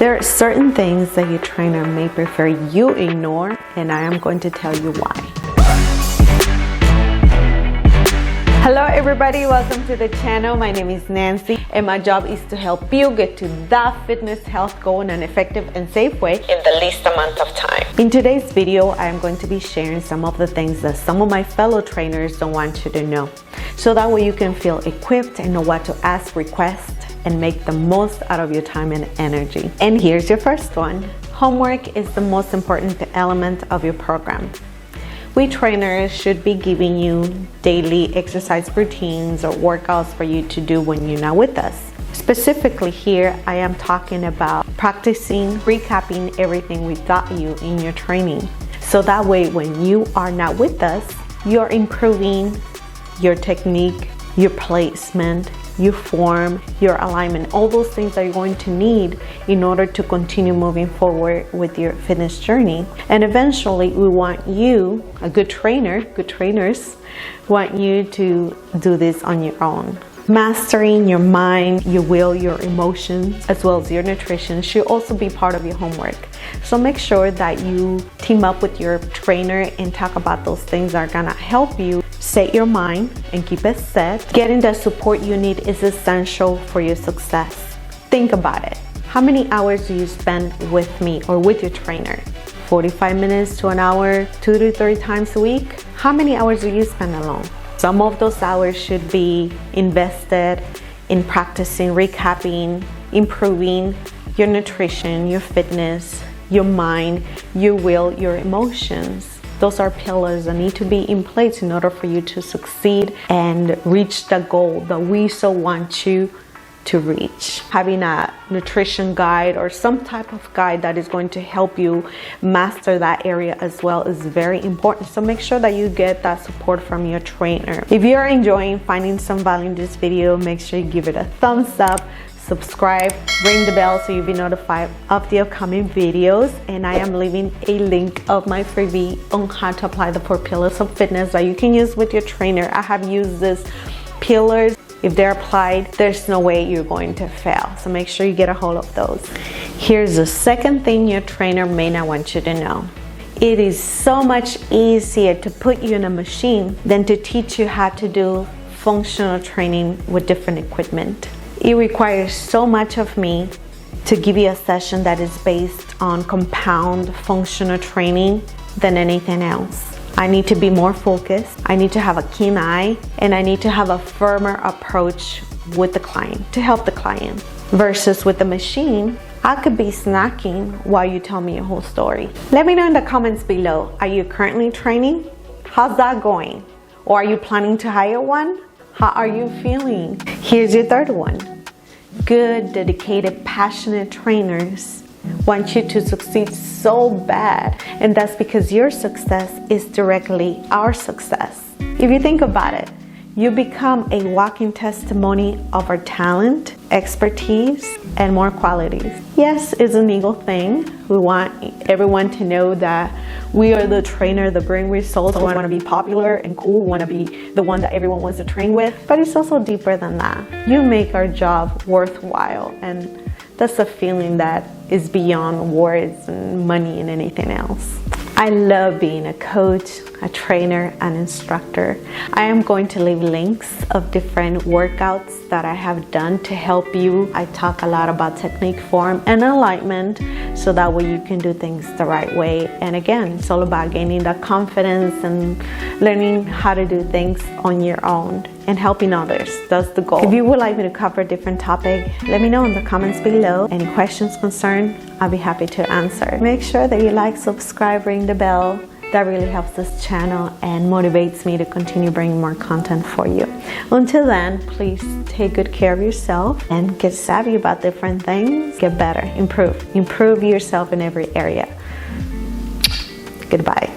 There are certain things that your trainer may prefer you ignore, and I am going to tell you why. Hello everybody, welcome to the channel. My name is Nancy and my job is to help you get to that fitness health goal in an effective and safe way in the least amount of time. In today's video, I am going to be sharing some of the things that some of my fellow trainers don't want you to know. So that way you can feel equipped and know what to ask, request, and make the most out of your time and energy. And here's your first one. Homework is the most important element of your program. We trainers should be giving you daily exercise routines or workouts for you to do when you're not with us. Specifically here, I am talking about practicing, recapping everything we taught you in your training. So that way, when you are not with us, you're improving your technique, your placement, your form, your alignment, all those things that you're going to need in order to continue moving forward with your fitness journey. And eventually we want you, a good trainer, good trainers, want you to do this on your own. Mastering your mind, your will, your emotions, as well as your nutrition should also be part of your homework. So make sure that you team up with your trainer and talk about those things that are gonna help you set your mind and keep it set. Getting the support you need is essential for your success. Think about it. How many hours do you spend with me or with your trainer? 45 minutes to an hour, 2 to 3 times a week? How many hours do you spend alone? Some of those hours should be invested in practicing, recapping, improving your nutrition, your fitness, your mind, your will, your emotions. Those are pillars that need to be in place in order for you to succeed and reach the goal that we so want you to reach. Having a nutrition guide or some type of guide that is going to help you master that area as well is very important. So make sure that you get that support from your trainer. If you're enjoying finding some value in this video, make sure you give it a thumbs up, subscribe, ring the bell so you'll be notified of the upcoming videos. And I am leaving a link of my freebie on how to apply the 4 pillars of fitness that you can use with your trainer. I have used these pillars. If they're applied, there's no way you're going to fail. So make sure you get a hold of those. Here's the second thing your trainer may not want you to know. It is so much easier to put you in a machine than to teach you how to do functional training with different equipment. It requires so much of me to give you a session that is based on compound functional training than anything else. I need to be more focused, I need to have a keen eye, and I need to have a firmer approach with the client to help the client. Versus with the machine, I could be snacking while you tell me your whole story. Let me know in the comments below, are you currently training? How's that going? Or are you planning to hire one? How are you feeling? Here's your third one. Good, dedicated, passionate trainers want you to succeed so bad, and that's because your success is directly our success. If you think about it, you become a walking testimony of our talent, expertise, and more qualities. Yes, it's an ego thing. We want everyone to know that we are the trainer that bring results. We want to be popular and cool. We want to be the one that everyone wants to train with. But it's also deeper than that. You make our job worthwhile, and that's a feeling that is beyond words and money and anything else. I love being a coach, a trainer, an instructor. I am going to leave links of different workouts that I have done to help you. I talk a lot about technique, form, and alignment so that way you can do things the right way. And again, it's all about gaining that confidence and learning how to do things on your own and helping others. That's the goal. If you would like me to cover a different topic, let me know in the comments below. Any questions, concern, I'll be happy to answer. Make sure that you like, subscribe, ring the bell. That really helps this channel and motivates me to continue bringing more content for you. Until then, please take good care of yourself and get savvy about different things. Get better, improve yourself in every area. Goodbye.